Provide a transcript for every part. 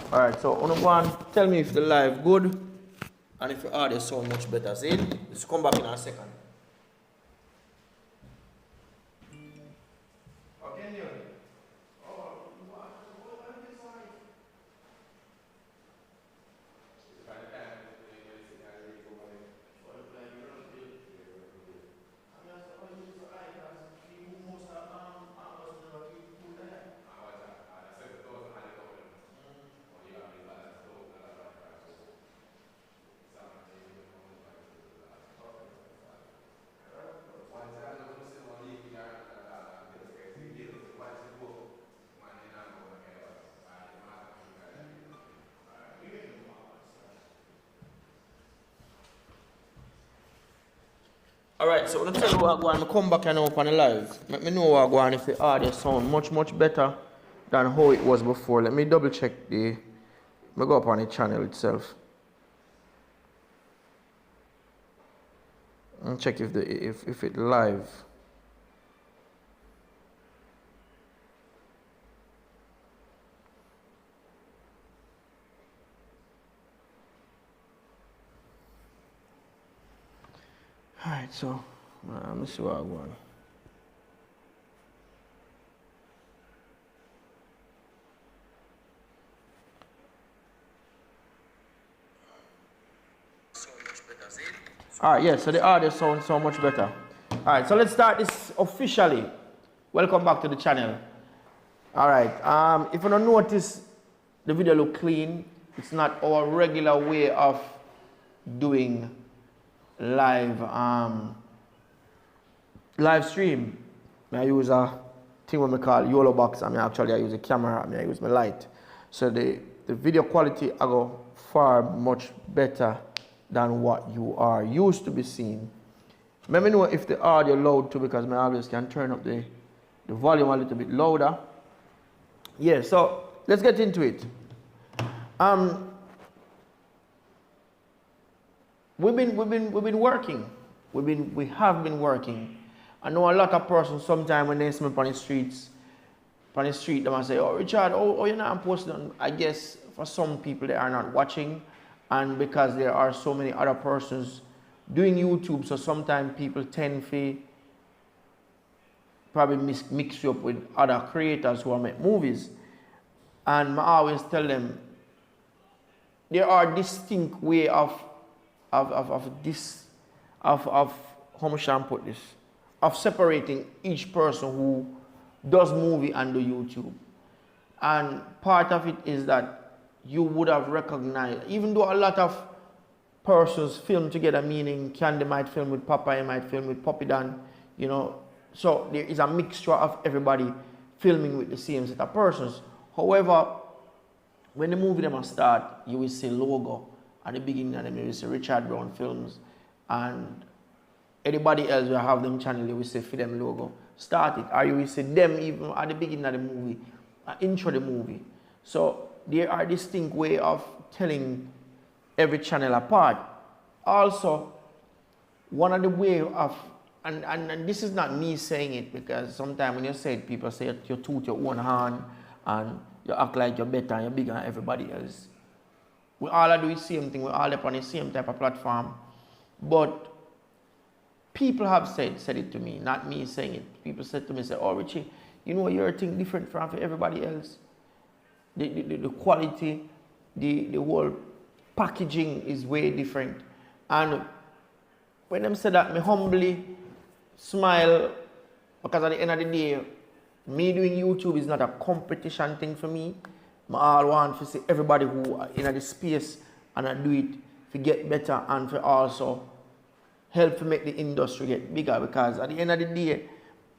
Alright, so on one, tell me if the live good and if the audio sound much better. See? Let's come back in a second. Okay, you? Alright, so let's tell you what I'm going to come back and now on the live. Let me know what I'm going if the audio sound much better than how it was before. Let me double check the. Let me go up on the channel itself. And check if it live. Alright, so let me see what I want. Alright, yeah, so the audio sounds so much better. Alright, so let's start this officially. Welcome back to the channel. Alright, if you don't notice, the video look clean. It's not our regular way of doing live stream. I use a thing what we call YOLO box. I use a camera, I use my light. So the video quality I go far much better than what you are used to be seeing. Let me know if the audio loud too, because I always can turn up the volume a little bit louder. Yeah, so let's get into it. We've been working. We have been working. I know a lot of persons sometimes when they see me on the street, they might say, "Oh, Richard, you're not posting." I guess for some people they are not watching, and because there are so many other persons doing YouTube, so sometimes people tend to probably mix you up with other creators who are make movies. And I always tell them there are distinct way of how much I put this, of separating each person who does movie and do YouTube. And part of it is that you would have recognized, even though a lot of persons film together, meaning Candy might film with Papa, he might film with Poppy Dan, you know, so there is a mixture of everybody filming with the same set of persons. However, when the movie them start, you will see logo at the beginning of them, you will see Richard Brown Films, and anybody else will have them channel, you will see for them logo. Start it, or you will see them even at the beginning of the movie, intro the movie. So there are distinct way of telling every channel apart. Also, one of the way of, and this is not me saying it, because sometimes when you say it, people say you toot your own hand and you act like you're better and you're bigger than everybody else. We all do the same thing, we all up on the same type of platform. But people have said it to me, not me saying it. People said to me, say, "Oh, Richie, you know you're a thing different from everybody else. The quality, the whole packaging is way different." And when them said that, me humbly smile, because at the end of the day, me doing YouTube is not a competition thing for me. I all want to see everybody who are in the space and I do it to get better and to also help to make the industry get bigger, because at the end of the day,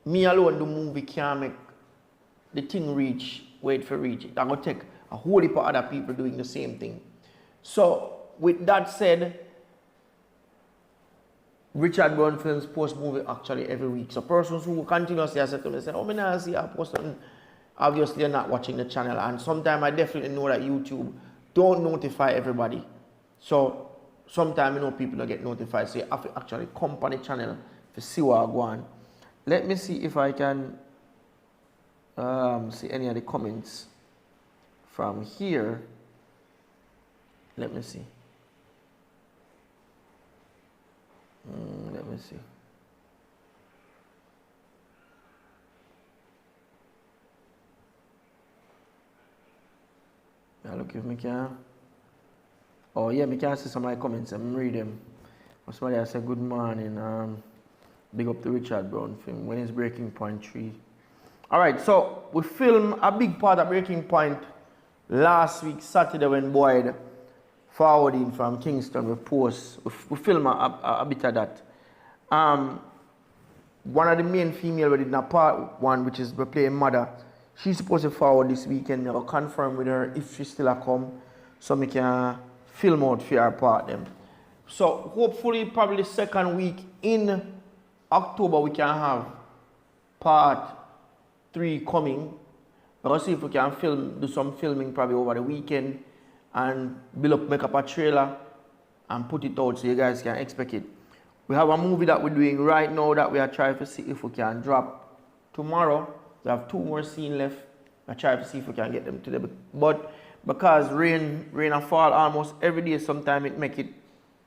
me alone do movie can't make the thing reach where it for reach. It will take a whole heap of other people doing the same thing. So with that said, Richard Brown Films post movie actually every week. So persons who continuously say to me, say, "Oh, me not see I post something," obviously they're not watching the channel. And sometimes I definitely know that YouTube don't notify everybody. So sometimes you know people don't get notified. So you have to actually come on the channel to see what I go on. Let me see if I can see any of the comments from here. Let me see. Let me see. Yeah, look if me can. Oh yeah, me can see some of my comments and read them. Somebody has said good morning. Big up to Richard Brown film. When is Breaking Point 3? Alright, so we filmed a big part of Breaking Point last week, Saturday, when Boyd forwarding from Kingston. We filmed a bit of that. One of the main female we did in part one, which is we playing mother, she's supposed to forward this weekend. I'll confirm with her if she still a come, so we can film out for her part them. So hopefully probably the second week in October we can have part 3 coming. We'll see if we can do some filming probably over the weekend and make up a trailer and put it out so you guys can expect it. We have a movie that we're doing right now that we are trying to see if we can drop tomorrow. We have 2 more scenes left. I try to see if we can get them today. But because rain and fall almost every day, sometimes it make it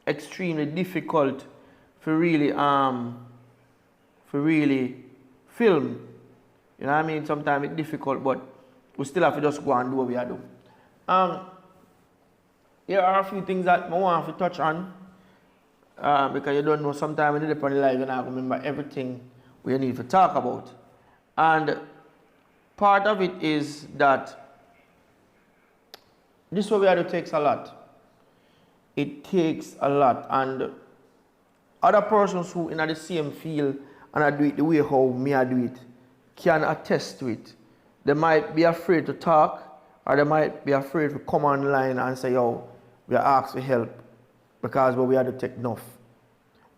extremely difficult for really film. You know what I mean? Sometimes it's difficult, but we still have to just go and do what we are doing. Here are a few things that I want to touch on. Because you don't know, sometimes when you depend on the live, you don't remember everything we need to talk about. And part of it is that this what we have to takes a lot. It takes a lot. And other persons who in the same field and I do it the way how me I do it can attest to it. They might be afraid to talk, or they might be afraid to come online and say, yo, we are asked for help because we have to take enough.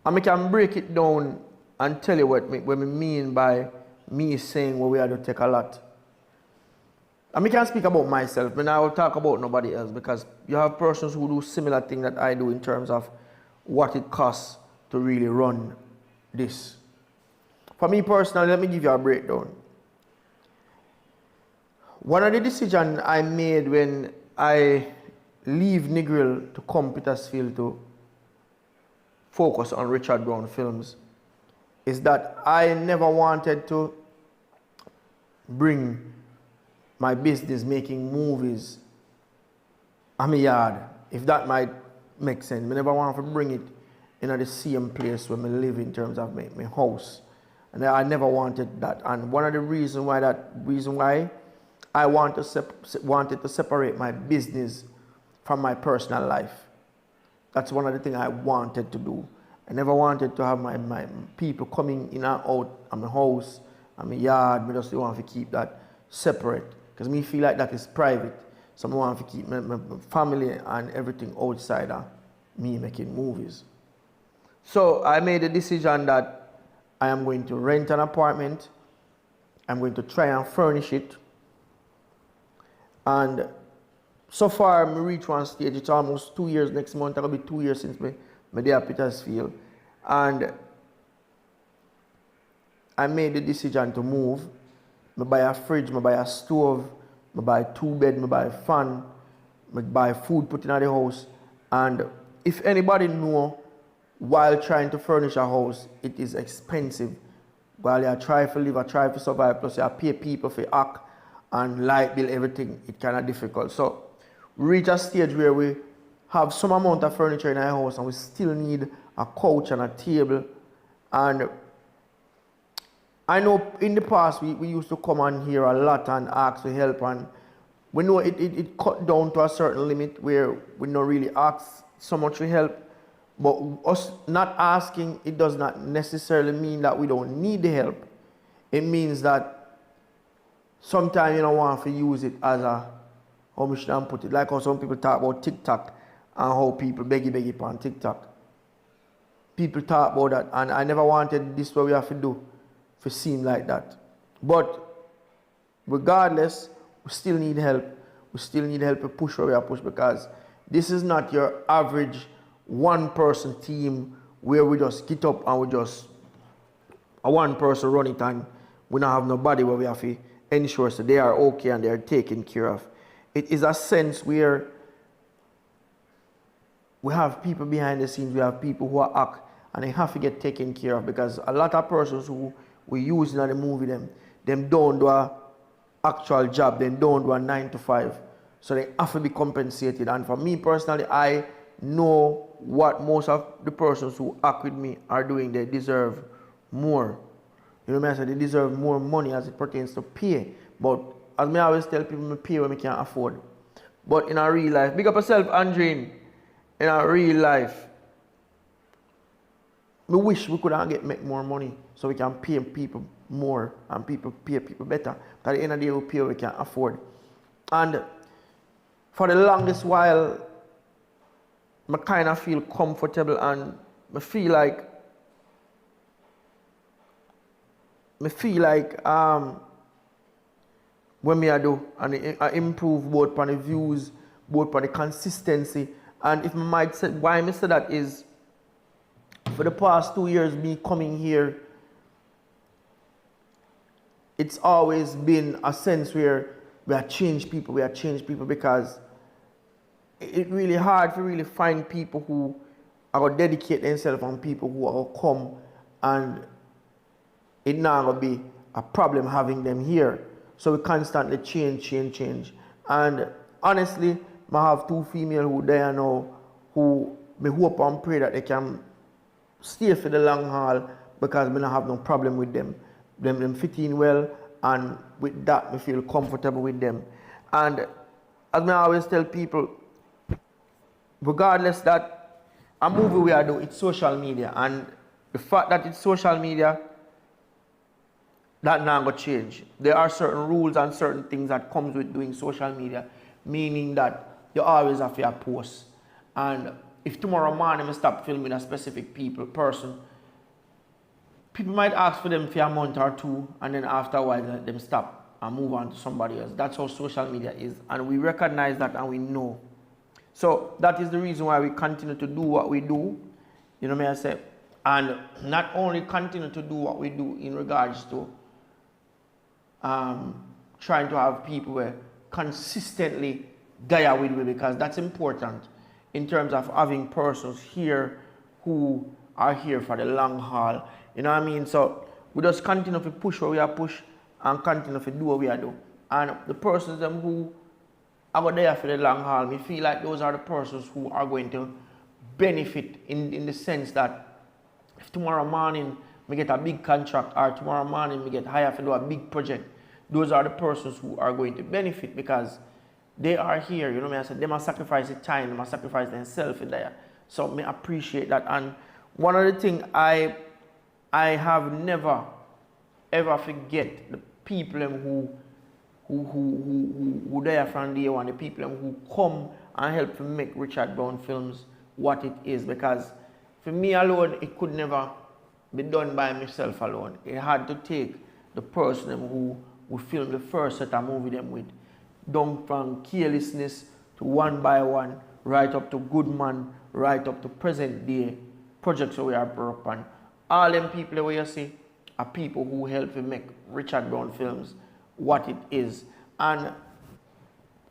And I can break it down and tell you what we mean by me saying we have to take a lot. And I can speak about myself, but I will talk about nobody else because you have persons who do similar things that I do in terms of what it costs to really run this. For me personally, let me give you a breakdown. One of the decisions I made when I leave Negril to come Petersfield to focus on Richard Brown films is that I never wanted to bring my business making movies at my yard, if that might make sense. I never wanted to bring it in the same place where I live in terms of my house. And I never wanted that. And one of the reasons why I wanted to separate my business from my personal life. That's one of the things I wanted to do. I never wanted to have my people coming in and out of my house and my yard. I just want to keep that separate because me feel like that is private. So I want to keep my family and everything outside of me making movies. So I made a decision that I am going to rent an apartment. I'm going to try and furnish it. And so far, I reached one stage. It's almost 2 years next month. It'll be 2 years since my day at Petersfield. And I made the decision to move. I buy a fridge, I buy a stove, I buy 2 beds, I buy a fan, I buy food put in the house. And if anybody know, while trying to furnish a house, it is expensive. While you try to live, try to survive, plus you pay people for act and light bill, everything, it's kind of difficult. So we reach a stage where we have some amount of furniture in our house and we still need a couch and a table. And I know in the past we used to come on here a lot and ask for help, and we know it cut down to a certain limit where we don't really ask so much for help. But us not asking, it does not necessarily mean that we don't need the help. It means that sometimes you don't want to use it as a, how we should put it, like how some people talk about TikTok and how people beggy on TikTok. People talk about that, and I never wanted this what we have to do for seem like that. But regardless, we still need help. We still need help to push where we are push, because this is not your average one-person team where we just get up and we just a one person run it and we don't have nobody where we have to ensure so they are okay and they are taken care of. It is a sense where we have people behind the scenes, we have people who are act, and they have to get taken care of, because a lot of persons who we use in the movie, them don't do a actual job, they don't do a 9 to 5. So they have to be compensated. And for me personally, I know what most of the persons who act with me are doing. They deserve more. You know what I mean? So they deserve more money as it pertains to pay. But as I always tell people, I pay when I can't afford. But in our real life, big up yourself, Andrine. In our real life, I wish we could make more money so we can pay people more and people pay people better. But at the end of the day, we pay what we can afford. And for the longest while, I kind of feel comfortable, and I feel like when I do, and I improve both on the views, both on the consistency. And if I might say, why I say that is, for the past 2 years, me coming here, it's always been a sense where we have changed people, because it's really hard to really find people who are going to dedicate themselves on people who are going to come, and it's not going to be a problem having them here. So we constantly change. And honestly, I have 2 females who there now, who me hope and pray that they can stay for the long haul, because I don't have no problem with them. Them fit in well, and with that, I feel comfortable with them. And as I always tell people, regardless that a movie we are doing, it's social media, and the fact that it's social media, that not going to change. There are certain rules and certain things that comes with doing social media, meaning that you always have to post. And if tomorrow morning I stop filming a specific person, people might ask for them for a month or 2, and then after a while let them stop and move on to somebody else. That's how social media is, and we recognize that and we know. So that is the reason why we continue to do what we do, you know what I say? And not only continue to do what we do in regards to trying to have people where consistently gaya with me, because that's important in terms of having persons here who are here for the long haul. You know what I mean? So we just continue to push what we are push and continue to do what we are do. And the persons them who are there for the long haul, we feel like those are the persons who are going to benefit in the sense that if tomorrow morning we get a big contract, or tomorrow morning we get hired to do a big project, those are the persons who are going to benefit, because they are here. You know what I said? They must sacrifice their time, they must sacrifice themselves in there. So I appreciate that. And one of the things I have never ever forget, the people who there from day one, the people who come and help to make Richard Brown Films what it is, because for me alone it could never be done by myself alone. It had to take the person who filmed the first set of movie them with, down from Carelessness to One by One, right up to Good Man, right up to present day projects that we are up on. All them people where you see are people who help to make Richard Brown Films what it is. And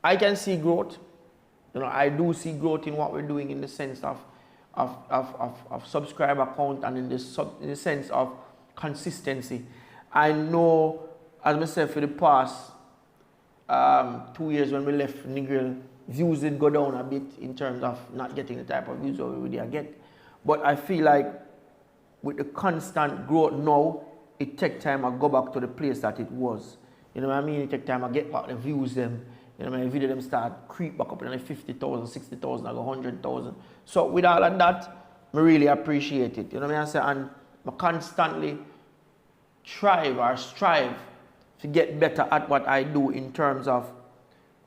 I can see growth. You know, I do see growth in what we're doing in the sense of subscriber count, and in the sense of consistency. I know, as I said, for the past 2 years when we left Negril, views did go down a bit in terms of not getting the type of views that we did get. But I feel like with the constant growth now, it takes time to go back to the place that it was. You know what I mean? It takes time to get back the views them. You know what I mean? Video them start creep back up in like 50,000, 60,000, like 100,000. So with all of that, I really appreciate it. You know what I mean? And I constantly strive to get better at what I do in terms of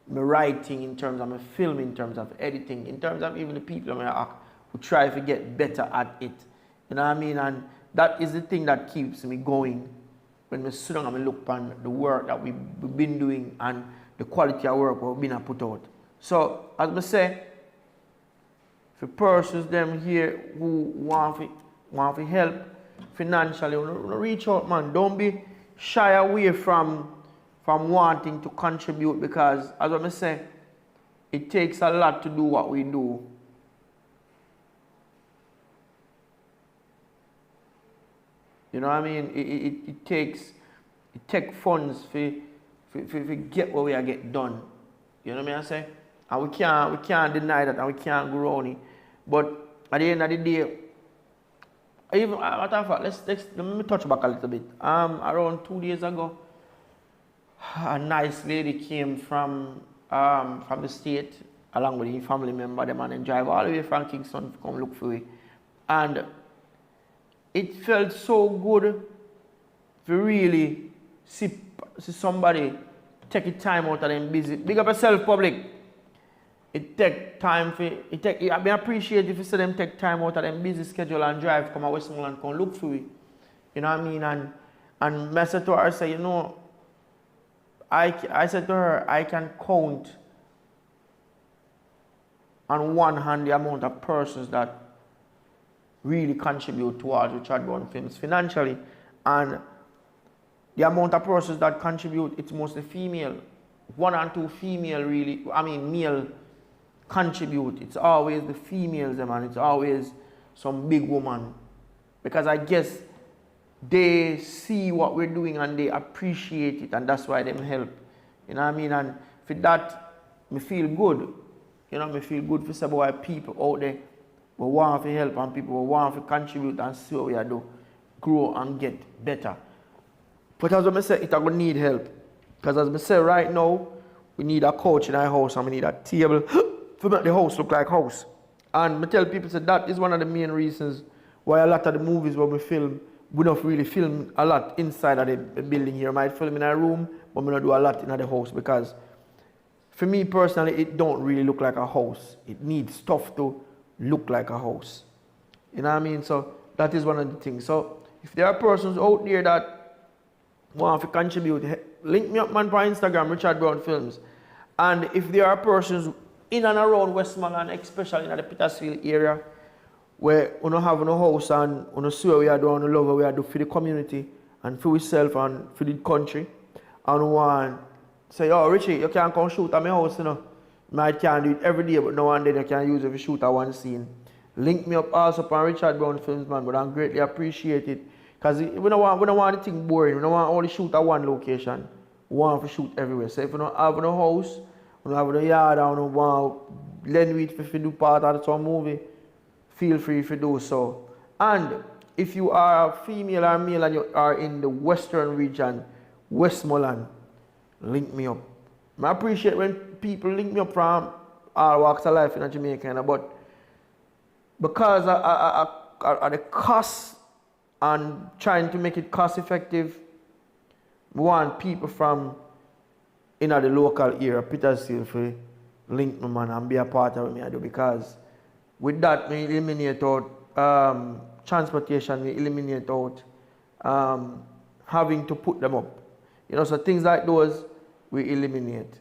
my writing, in terms of my film, in terms of editing, in terms of even the people who try to get better at it. You know what I mean? And that is the thing that keeps me going when I sit down and I look on the work that we've been doing and the quality of work we've been put out. So, as I say, for persons them here who want to help financially, reach out, man. Don't be shy away from wanting to contribute, because, as I say, it takes a lot to do what we do. You know what I mean? It takes funds for get what we are get done. You know what I say? And we can't deny that, and we can't go around it. But at the end of the day, even matter of fact, let me touch back a little bit. Around 2 days ago, a nice lady came from the state along with a family member, them, and then drive all the way from Kingston to come look for it. And it felt so good to really see somebody take a time out of them busy. Big up yourself, public. It take time for I appreciate if you see them take time out of them busy schedule and drive come to Westmoreland come look for it. You know what I mean? And I said to her, I said, you know, I said to her, I can count on one hand the amount of persons that really contribute towards Richard Brown Films financially, and the amount of persons that contribute, it's mostly female. 1 and 2 female really, male contribute. It's always the females, man. It's always some big woman. Because I guess they see what we're doing and they appreciate it, and that's why they help. You know what I mean? And for that, me feel good. You know, me feel good for some boy people out there who want to help and people who want to contribute and see what we are doing, grow and get better. But as I say, it's going to need help. Because as I say right now, we need a couch in our house and we need a table to make the house look like house. And I tell people that is one of the main reasons why a lot of the movies when we film, we don't really film a lot inside of the building here. I might film in a room, but we don't do a lot in the house because for me personally, it don't really look like a house. It needs stuff to look like a house. You know what I mean? So that is one of the things. So if there are persons out there that want to contribute, link me up man for Instagram, Richard Brown Films. And if there are persons in and around Westmoreland, especially in the Petersfield area, where you don't have no house and you see what we are doing, love what we are doing for the community and for yourself and for the country, and want say, oh Richie, you can't come shoot at my house, you know. I can't do it every day, but now and then you can use it to shoot at one scene. Link me up also on Richard Brown Films, man, but I greatly appreciate it. Because we don't want the thing boring. We don't want only shoot at one location. We want to shoot everywhere. So if you don't have no house, you don't have no yard, and you don't want to lend it if you do part of some movie, feel free to do so. And if you are female or male and you are in the western region, Westmoreland, link me up. I appreciate when people link me up from all walks of life in Jamaica, but because of the cost and trying to make it cost effective, we want people from the local area, Petersfield, to link me, man, and be a part of me I do, because with that we eliminate out transportation, we eliminate out having to put them up. You know, so things like those we eliminate.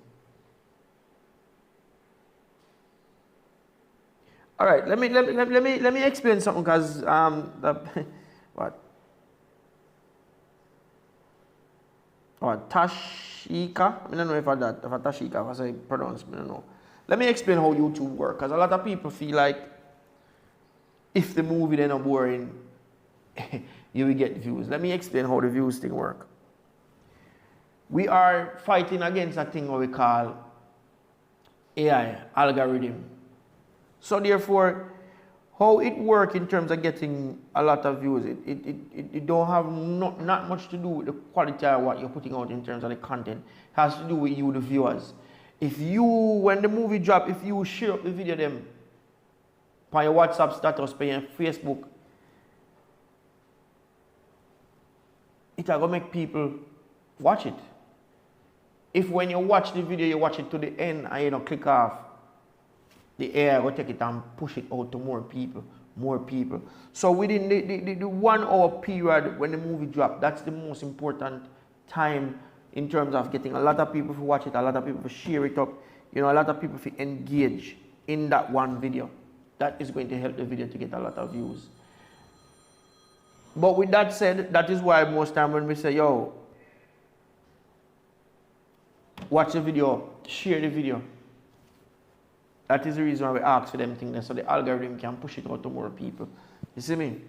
All right, let me explain something, because Tashika, I don't know if I Tashika, if I pronounce, I don't know. Let me explain how YouTube works, because a lot of people feel like if the movie they're not boring, you will get views. Let me explain how the views thing work. We are fighting against a thing what we call AI, algorithm. So therefore, how it works in terms of getting a lot of views, it don't have not much to do with the quality of what you're putting out in terms of the content. It has to do with you, the viewers. If you, when the movie drop, if you share up the video them on your WhatsApp status, on your Facebook, it's going to make people watch it. If when you watch the video, you watch it to the end and you don't click off, the AI will take it and push it out to more people. So within the 1 hour period when the movie drops, that's the most important time in terms of getting a lot of people to watch it, a lot of people to share it up, you know, a lot of people to engage in that one video. That is going to help the video to get a lot of views. But with that said, that is why most time when we say, yo, watch the video, share the video. That is the reason why we ask for them things, so the algorithm can push it out to more people. You see me?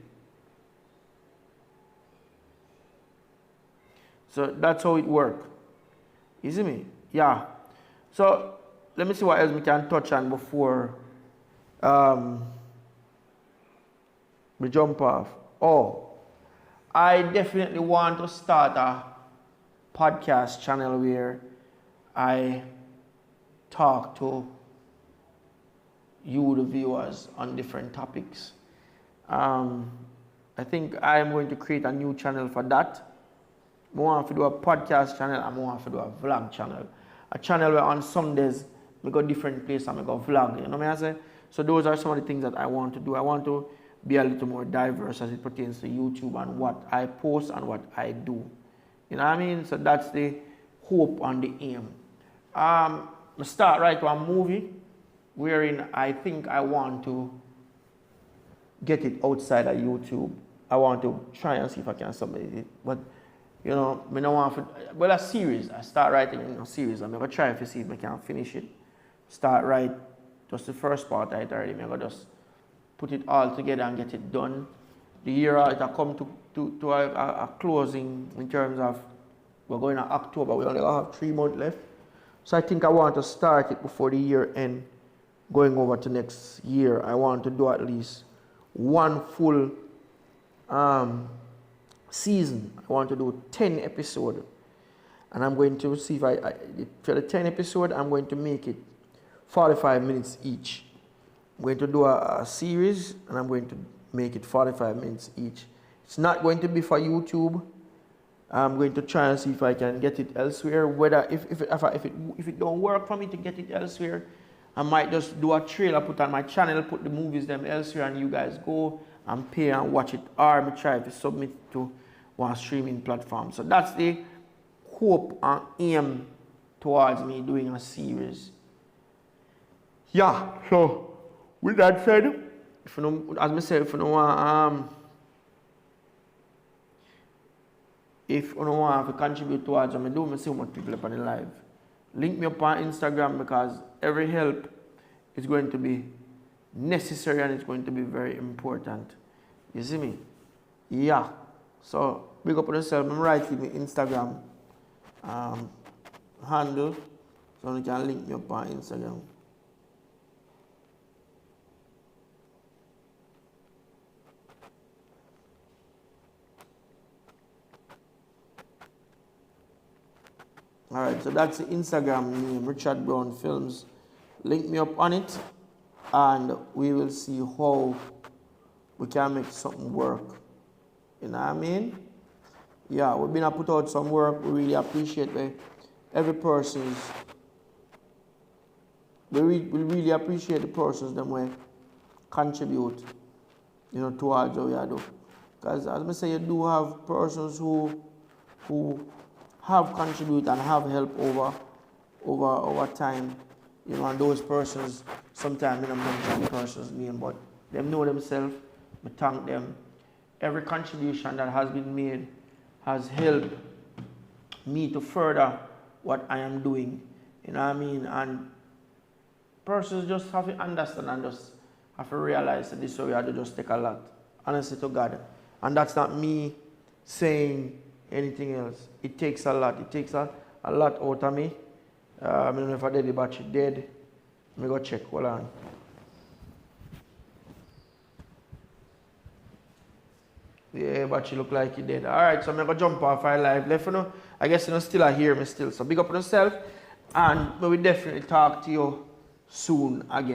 So that's how it works. You see me? Yeah. So let me see what else we can touch on before we jump off. Oh, I definitely want to start a podcast channel where I talk to you, the viewers, on different topics. I think I'm going to create a new channel for that. I want to do a podcast channel and I want to do a vlog channel. A channel where on Sundays we go different places and we go vlog. You know what I say? So those are some of the things that I want to do. I want to be a little more diverse as it pertains to YouTube and what I post and what I do. You know what I mean? So that's the hope and the aim. I start right to a movie wherein I think I want to get it outside of YouTube. I want to try and see if I can submit it. But you know, I don't want to, well, a series. I start writing a series. I'm going to try to see if I can finish it. Start write just the first part I already. I'm going to just put it all together and get it done. The year it will come to a closing in terms of, we're going to October. We only have 3 months left. So I think I want to start it before the year end. Going over to next year, I want to do at least one full season. I want to do 10 episodes, and I'm going to see if for the 10 episode, I'm going to make it 45 minutes each. I'm going to do a series, and I'm going to make it 45 minutes each. It's not going to be for YouTube. I'm going to try and see if I can get it elsewhere. Whether if it don't work for me to get it elsewhere, I might just do a trailer, put on my channel, put the movies them elsewhere, and you guys go and pay and watch it, or I try to submit it to one streaming platform. So that's the hope and aim towards me doing a series. Yeah, so with that said, if you know, as I said, if you don't want to contribute towards what I do, I see how much people up on the live. Link me up on Instagram, because every help is going to be necessary and it's going to be very important. You see me? Yeah. So big up on yourself. I'm writing my Instagram handle, so you can link me up on Instagram. Alright, so that's the Instagram name, Richard Brown Films. Link me up on it and we will see how we can make something work. You know what I mean? Yeah, we've been to put out some work. We really appreciate every person's. We really appreciate the persons that will contribute, you know, towards what we are doing. Because as I say, you do have persons who have contributed and have helped over time. You know, and those persons, sometimes I don't mention the person's name, but they know themselves. I thank them. Every contribution that has been made has helped me to further what I am doing. You know what I mean? And persons just have to understand and just have to realize that this is where we have to just take a lot. Honestly to God. And that's not me saying anything else. It takes a lot. It takes a lot out of me. I don't know if I did the battery dead. Let me go check. Hold on. Yeah, battery look like it dead. Alright, so I'm going to jump off our live. Left, you know, I guess you still hear me still. So big up on yourself. And we will definitely talk to you soon again.